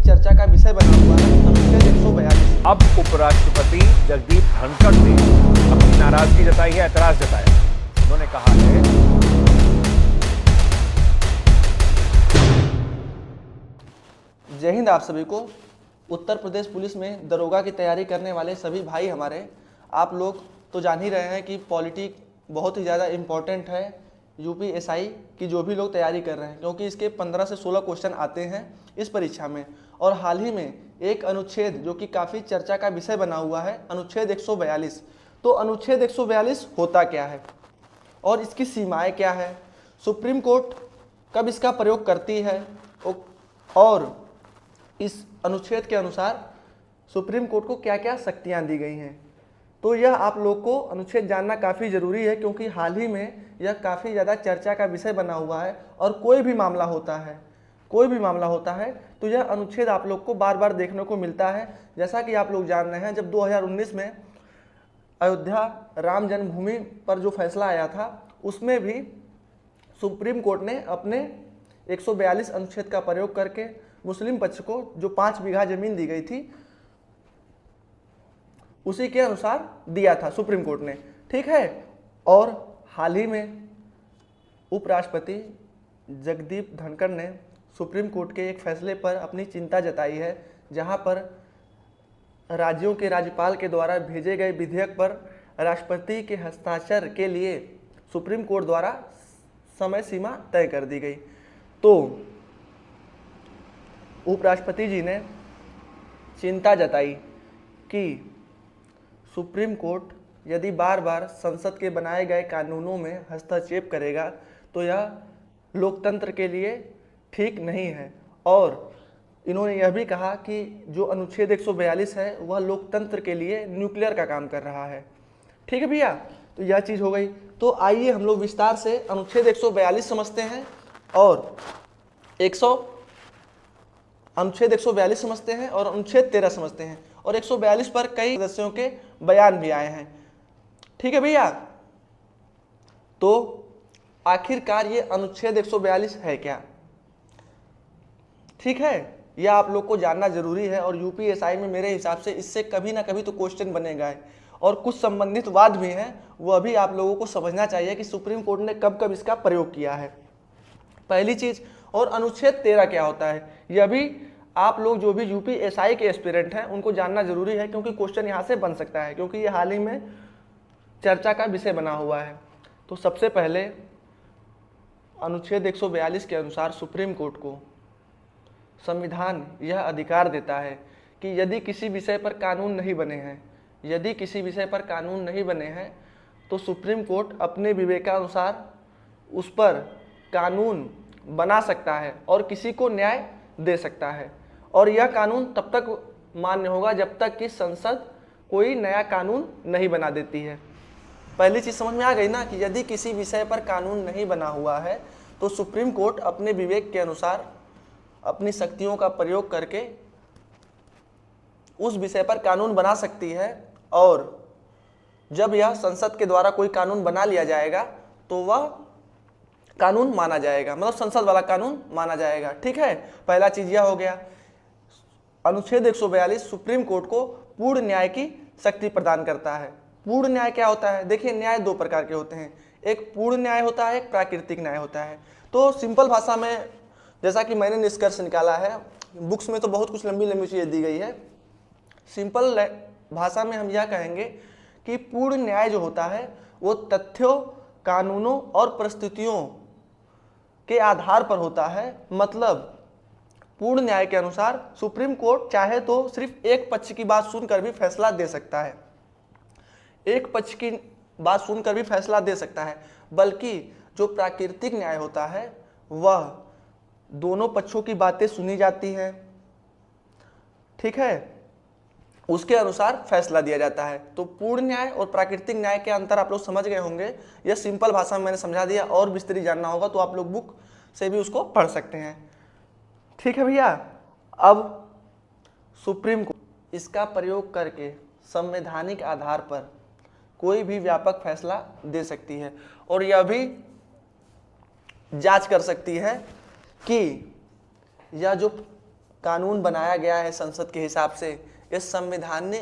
चर्चा का विषय बना हुआ है अनुच्छेद 142। अब उपराष्ट्रपति जगदीप धनखड़ ने अपनी नाराजगी जताई है, ऐतराज जताया। उन्होंने कहा है जय हिंद आप सभी को। उत्तर प्रदेश पुलिस में दरोगा की तैयारी करने वाले सभी भाई हमारे, आप लोग तो जान ही रहे हैं कि पॉलिटिक बहुत ही ज़्यादा इम्पोर्टेंट है यूपीएसआई की जो भी लोग तैयारी कर रहे हैं, क्योंकि इसके 15 से 16 क्वेश्चन आते हैं इस परीक्षा में। और हाल ही में एक अनुच्छेद जो कि काफ़ी चर्चा का विषय बना हुआ है अनुच्छेद 142। तो अनुच्छेद 142 होता क्या है और इसकी सीमाएं क्या है, सुप्रीम कोर्ट कब इसका प्रयोग करती है और इस अनुच्छेद के अनुसार सुप्रीम कोर्ट को क्या क्या शक्तियां दी गई हैं, तो यह आप लोग को अनुच्छेद जानना काफ़ी ज़रूरी है, क्योंकि हाल ही में यह काफ़ी ज़्यादा चर्चा का विषय बना हुआ है। और कोई भी मामला होता है तो यह अनुच्छेद आप लोग को बार बार देखने को मिलता है। जैसा कि आप लोग जान रहे हैं, जब 2019 में अयोध्या राम जन्मभूमि पर जो फैसला आया था, उसमें भी सुप्रीम कोर्ट ने अपने 142 अनुच्छेद का प्रयोग करके मुस्लिम पक्ष को जो 5 बीघा जमीन दी गई थी उसी के अनुसार दिया था सुप्रीम कोर्ट ने, ठीक है। और हाल ही में उपराष्ट्रपति जगदीप धनखड़ ने सुप्रीम कोर्ट के एक फैसले पर अपनी चिंता जताई है, जहां पर राज्यों के राज्यपाल के द्वारा भेजे गए विधेयक पर राष्ट्रपति के हस्ताक्षर के लिए सुप्रीम कोर्ट द्वारा समय सीमा तय कर दी गई। तो उपराष्ट्रपति जी ने चिंता जताई कि सुप्रीम कोर्ट यदि बार बार संसद के बनाए गए कानूनों में हस्तक्षेप करेगा तो यह लोकतंत्र के लिए ठीक नहीं है। और इन्होंने यह भी कहा कि जो अनुच्छेद 142 है वह लोकतंत्र के लिए न्यूक्लियर का काम कर रहा है, ठीक है भैया। तो यह चीज़ हो गई। तो आइए हम लोग विस्तार से अनुच्छेद 142 समझते हैं और अनुच्छेद 142 समझते हैं और अनुच्छेद 13 समझते हैं। और 142 पर कई सदस्यों के बयान भी आए हैं, ठीक है भैया। तो आखिरकार ये अनुच्छेद 142 है क्या, ठीक है, यह आप लोग को जानना जरूरी है। और यूपीएसआई में मेरे हिसाब से इससे कभी ना कभी तो क्वेश्चन बनेगा है, और कुछ संबंधित वाद भी हैं, वह भी आप लोगों को समझना चाहिए कि सुप्रीम कोर्ट ने कब कब इसका प्रयोग किया है, पहली चीज़। और अनुच्छेद 13 क्या होता है, यह भी आप लोग जो भी यूपीएसआई के एस्पिरेंट हैं उनको जानना जरूरी है, क्योंकि क्वेश्चन यहाँ से बन सकता है, क्योंकि ये हाल ही में चर्चा का विषय बना हुआ है। तो सबसे पहले अनुच्छेद 142 के अनुसार सुप्रीम कोर्ट को संविधान यह अधिकार देता है कि यदि किसी विषय पर कानून नहीं बने हैं तो सुप्रीम कोर्ट अपने विवेकानुसार उस पर कानून बना सकता है और किसी को न्याय दे सकता है। और यह कानून तब तक मान्य होगा जब तक कि संसद कोई नया कानून नहीं बना देती है। पहली चीज़ समझ में आ गई ना कि यदि किसी विषय पर कानून नहीं बना हुआ है तो सुप्रीम कोर्ट अपने विवेक के अनुसार अपनी शक्तियों का प्रयोग करके उस विषय पर कानून बना सकती है। और जब यह संसद के द्वारा कोई कानून बना लिया जाएगा तो वह कानून माना जाएगा, मतलब संसद वाला कानून माना जाएगा, ठीक है। पहला चीज यह हो गया। अनुच्छेद 142 सुप्रीम कोर्ट को पूर्ण न्याय की शक्ति प्रदान करता है। पूर्ण न्याय क्या होता है, देखिए न्याय 2 प्रकार के होते हैं, एक पूर्ण न्याय होता है, एक प्राकृतिक न्याय होता है। तो सिंपल भाषा में जैसा कि मैंने निष्कर्ष निकाला है, बुक्स में तो बहुत कुछ लंबी लंबी चीज़ें दी गई है, सिंपल भाषा में हम यह कहेंगे कि पूर्ण न्याय जो होता है वो तथ्यों, कानूनों और परिस्थितियों के आधार पर होता है। मतलब पूर्ण न्याय के अनुसार सुप्रीम कोर्ट चाहे तो सिर्फ एक पक्ष की बात सुनकर भी फैसला दे सकता है, बल्कि जो प्राकृतिक न्याय होता है वह दोनों पक्षों की बातें सुनी जाती हैं, ठीक है, उसके अनुसार फैसला दिया जाता है। तो पूर्ण न्याय और प्राकृतिक न्याय के अंतर आप लोग समझ गए होंगे। यह सिंपल भाषा में मैंने समझा दिया, और विस्तृत जानना होगा तो आप लोग बुक से भी उसको पढ़ सकते हैं, ठीक है भैया। अब सुप्रीम कोर्ट इसका प्रयोग करके संवैधानिक आधार पर कोई भी व्यापक फैसला दे सकती है और यह भी जांच कर सकती है कि यह जो कानून बनाया गया है संसद के हिसाब से, ये संविधान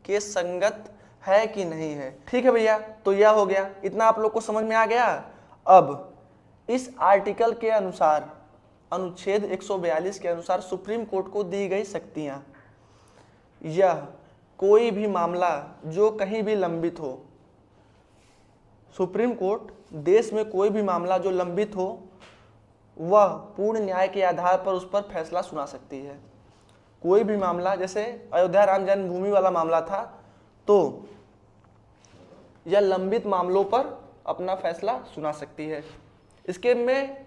के संगत है कि नहीं है। ठीक है भैया, तो यह हो गया, इतना आप लोग को समझ में आ गया। अब इस आर्टिकल के अनुसार, अनुच्छेद 142 के अनुसार सुप्रीम कोर्ट को दी गई शक्तियां, यह कोई भी मामला जो कहीं भी लंबित हो, सुप्रीम कोर्ट देश में कोई भी मामला जो लंबित हो, वह पूर्ण न्याय के आधार पर उस पर फैसला सुना सकती है। कोई भी मामला, जैसे अयोध्या राम जन्मभूमि वाला मामला था, तो यह लंबित मामलों पर अपना फैसला सुना सकती है। इसके में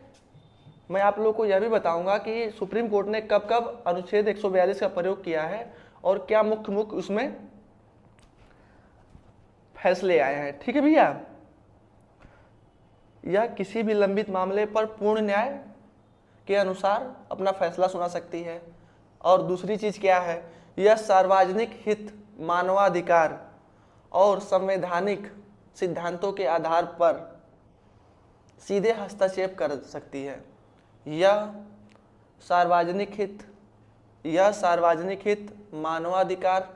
मैं आप लोगों को यह भी बताऊंगा कि सुप्रीम कोर्ट ने कब कब अनुच्छेद 142 का प्रयोग किया है और क्या मुख्य उसमें फैसले आए हैं। ठीक है भैया, यह किसी भी लंबित मामले पर पूर्ण न्याय के अनुसार अपना फैसला सुना सकती है। और दूसरी चीज क्या है, यह सार्वजनिक हित, मानवाधिकार और संवैधानिक सिद्धांतों के आधार पर सीधे हस्तक्षेप कर सकती है। यह सार्वजनिक हित, मानवाधिकार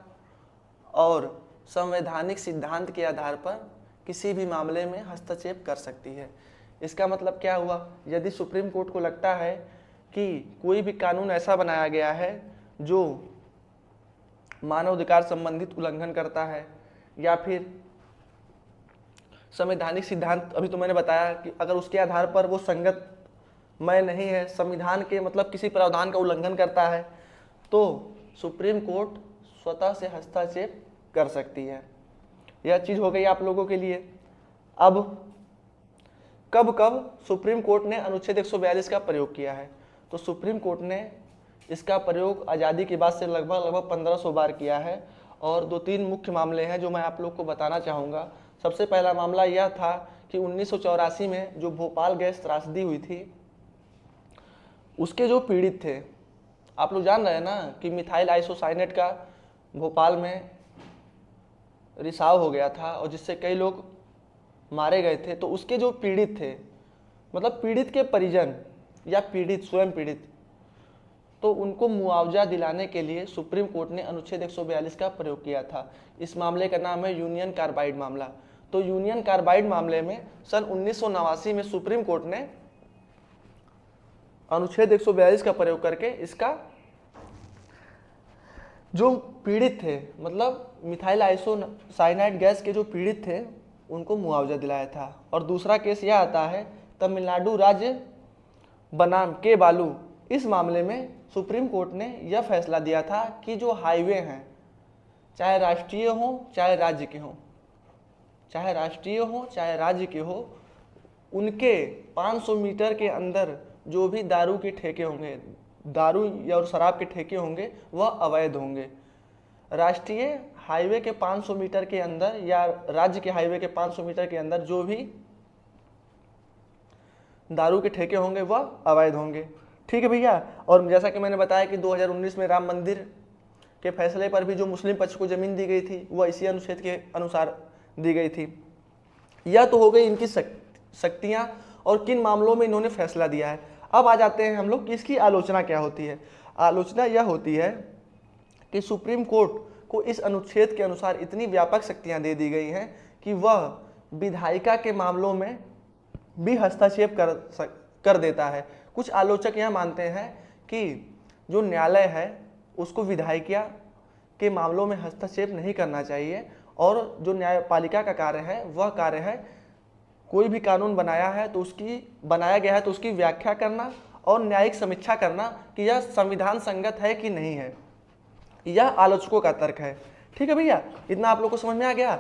और संवैधानिक सिद्धांत के आधार पर किसी भी मामले में हस्तक्षेप कर सकती है। इसका मतलब क्या हुआ, यदि सुप्रीम कोर्ट को लगता है कि कोई भी कानून ऐसा बनाया गया है जो मानवाधिकार संबंधित उल्लंघन करता है या फिर संवैधानिक सिद्धांत, अभी तो मैंने बताया कि अगर उसके आधार पर वो संगतमय नहीं है, संविधान के मतलब किसी प्रावधान का उल्लंघन करता है, तो सुप्रीम कोर्ट स्वतः से हस्तक्षेप कर सकती है। यह चीज़ हो गई आप लोगों के लिए। अब कब कब सुप्रीम कोर्ट ने अनुच्छेद 142 का प्रयोग किया है, तो सुप्रीम कोर्ट ने इसका प्रयोग आज़ादी के बाद से लगभग 1500 बार किया है। और 2-3 मुख्य मामले हैं जो मैं आप लोग को बताना चाहूँगा। सबसे पहला मामला यह था कि 1984 में जो भोपाल गैस त्रासदी हुई थी, उसके जो पीड़ित थे, आप लोग जान रहे हैं ना कि मिथाइल आइसोसाइनेट का भोपाल में रिसाव हो गया था और जिससे कई लोग मारे गए थे। तो उसके जो पीड़ित थे, मतलब पीड़ित के परिजन या पीड़ित स्वयं पीड़ित, तो उनको मुआवजा दिलाने के लिए सुप्रीम कोर्ट ने अनुच्छेद 142 का प्रयोग किया था। इस मामले का नाम है यूनियन कार्बाइड मामला। तो यूनियन कार्बाइड मामले में सन 1989 में सुप्रीम कोर्ट ने अनुच्छेद 142 का प्रयोग करके इसका जो पीड़ित थे, मतलब मिथाइल आइसोसाइनाइड गैस के जो पीड़ित थे, उनको मुआवजा दिलाया था। और दूसरा केस यह आता है तमिलनाडु राज्य बनाम के बालू। इस मामले में सुप्रीम कोर्ट ने यह फैसला दिया था कि जो हाईवे हैं, चाहे राष्ट्रीय हो चाहे राज्य के हो, चाहे राष्ट्रीय हो चाहे राज्य के हो, उनके 500 मीटर के अंदर जो भी दारू के ठेके होंगे, दारू या और शराब के ठेके होंगे, वह अवैध होंगे। राष्ट्रीय हाईवे के 500 मीटर के अंदर या राज्य के हाईवे के 500 मीटर के अंदर जो भी दारू के ठेके होंगे वह अवैध होंगे। ठीक है भैया। और जैसा कि मैंने बताया कि 2019 में राम मंदिर के फैसले पर भी जो मुस्लिम पक्ष को ज़मीन दी गई थी वह इसी अनुच्छेद के अनुसार दी गई थी। यह तो हो गई इनकी शक्तियाँ और किन मामलों में इन्होंने फैसला दिया है। अब आ जाते हैं हम लोग कि इसकी आलोचना क्या होती है। आलोचना यह होती है कि सुप्रीम कोर्ट को इस अनुच्छेद के अनुसार इतनी व्यापक शक्तियाँ दे दी गई हैं कि वह विधायिका के मामलों में भी हस्तक्षेप कर देता है। कुछ आलोचक यह मानते हैं कि जो न्यायालय है उसको विधायिका के मामलों में हस्तक्षेप नहीं करना चाहिए और जो न्यायपालिका का कार्य है वह कार्य है कोई भी कानून बनाया गया है तो उसकी व्याख्या करना और न्यायिक समीक्षा करना कि यह संविधान संगत है कि नहीं है। यह आलोचकों का तर्क है। ठीक है भैया, इतना आप लोग को समझ में आ गया।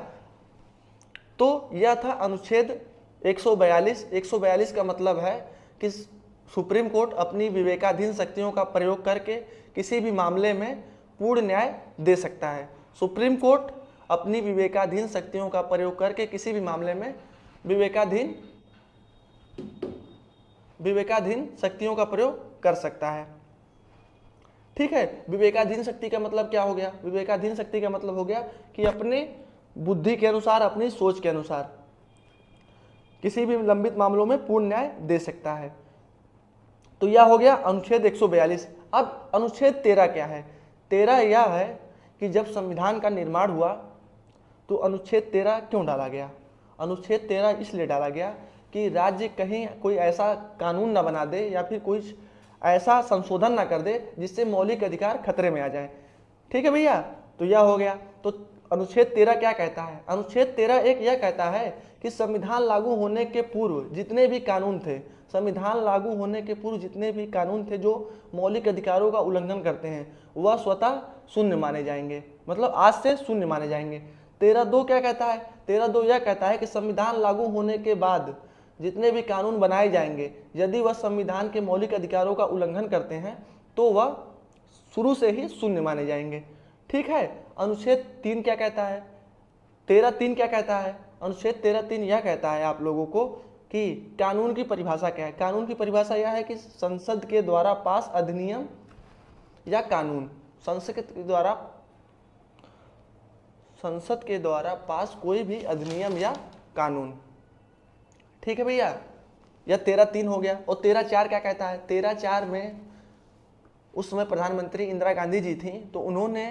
तो यह था अनुच्छेद 142। 142 का मतलब है कि सुप्रीम कोर्ट अपनी विवेकाधीन शक्तियों का प्रयोग करके किसी भी मामले में पूर्ण न्याय दे सकता है। सुप्रीम कोर्ट अपनी विवेकाधीन शक्तियों का प्रयोग करके किसी भी मामले में विवेकाधीन शक्तियों का प्रयोग कर सकता है। ठीक है। विवेकाधीन शक्ति का मतलब क्या हो गया? विवेकाधीन शक्ति का मतलब हो गया कि अपने बुद्धि के अनुसार, अपनी सोच के अनुसार किसी भी लंबित मामलों में पूर्ण न्याय दे सकता है। तो तो यह हो गया अनुच्छेद 142। अब अनुच्छेद 13 क्या है? 13 यह है कि जब संविधान का निर्माण हुआ तो अनुच्छेद 13 क्यों डाला गया? अनुच्छेद 13 इसलिए डाला गया कि राज्य कहीं कोई ऐसा कानून न बना दे या फिर कोई ऐसा संशोधन ना कर दे जिससे मौलिक अधिकार खतरे में आ जाए। ठीक है भैया, तो यह हो गया। तो अनुच्छेद 13 क्या कहता है? अनुच्छेद 13 एक यह कहता है कि संविधान लागू होने के पूर्व जितने भी कानून थे, संविधान लागू होने के पूर्व जितने भी कानून थे जो मौलिक अधिकारों का उल्लंघन करते हैं वह स्वतः शून्य माने जाएंगे, मतलब आज से शून्य माने जाएंगे। 13(2) क्या कहता है? 13(2) यह कहता है कि संविधान लागू होने के बाद जितने भी कानून बनाए जाएंगे यदि वह संविधान के मौलिक अधिकारों का उल्लंघन करते हैं तो वह शुरू से ही शून्य माने जाएंगे। ठीक है। अनुच्छेद 3 क्या कहता है? 13(3) क्या कहता है? अनुच्छेद 13(3) यह कहता है आप लोगों को कि कानून की परिभाषा क्या है। कानून की परिभाषा यह है कि संसद के द्वारा पास अधिनियम या कानून, संसद के द्वारा पास कोई भी अधिनियम या कानून। ठीक है भैया, यह 13(3) हो गया। और 13(4) क्या कहता है? 13(4) में उस समय प्रधानमंत्री इंदिरा गांधी जी थी तो उन्होंने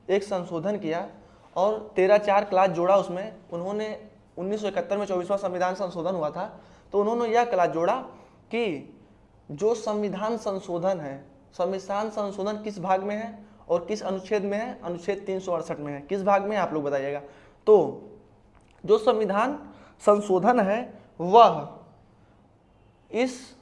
एक संशोधन किया और 13(4) क्लास जोड़ा उसमें। उन्होंने 1971 में 24वां संविधान संशोधन हुआ था तो उन्होंने यह क्लास जोड़ा कि जो संविधान संशोधन है, संविधान संशोधन किस भाग में है और किस अनुच्छेद में है? अनुच्छेद 368 में है। किस भाग में है आप लोग बताइएगा। तो जो संविधान संशोधन है वह इस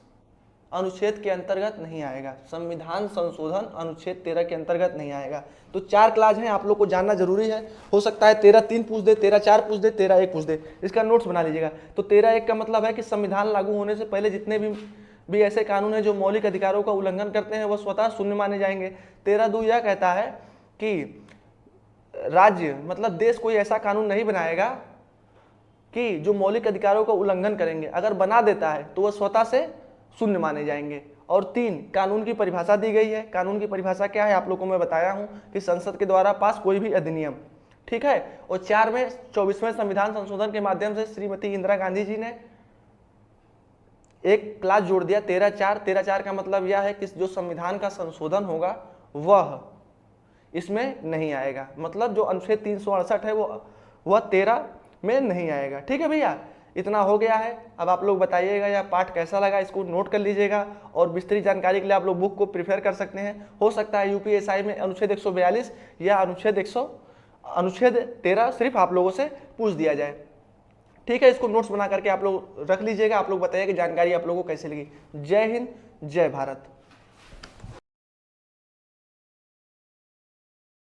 अनुच्छेद के अंतर्गत नहीं आएगा। संविधान संशोधन अनुच्छेद 13 के अंतर्गत नहीं आएगा। तो 4 क्लास हैं, आप लोग को जानना जरूरी है। हो सकता है 13(3) पूछ दे, 13(4) पूछ दे, 13(1) पूछ दे। इसका नोट्स बना लीजिएगा। तो 13(1) का मतलब है कि संविधान लागू होने से पहले जितने भी ऐसे कानून हैं जो मौलिक अधिकारों का उल्लंघन करते हैं वह स्वतः शून्य माने जाएंगे। 13(2) यह कहता है कि राज्य मतलब देश कोई ऐसा कानून नहीं बनाएगा कि जो मौलिक अधिकारों का उल्लंघन करेंगे। अगर बना देता है तो वह स्वतः से शून्य माने जाएंगे। और 3, कानून की परिभाषा दी गई है। कानून की परिभाषा क्या है आप लोगों को मैं बताया हूं कि संसद के द्वारा पास कोई भी अधिनियम। ठीक है। और 4 में 24वें संविधान संशोधन के माध्यम से श्रीमती इंदिरा गांधी जी ने एक क्लास जोड़ दिया 13(4). 13(4) का मतलब यह है कि जो संविधान का संशोधन होगा वह इसमें नहीं आएगा, मतलब जो अनुच्छेद 368 है वह 13 में नहीं आएगा। ठीक है भैया, इतना हो गया है। अब आप लोग बताइएगा यह पाठ कैसा लगा, इसको नोट कर लीजिएगा और विस्तृत जानकारी के लिए आप लोग बुक को प्रिफेयर कर सकते हैं। हो सकता है यूपीएसआई में अनुच्छेद 142 या अनुच्छेद 13 सिर्फ आप लोगों से पूछ दिया जाए। ठीक है, इसको नोट्स बना करके आप लोग रख लीजिएगा। आप लोग बताइए कि जानकारी आप लोगों को कैसे लगी। जय हिंद, जय भारत।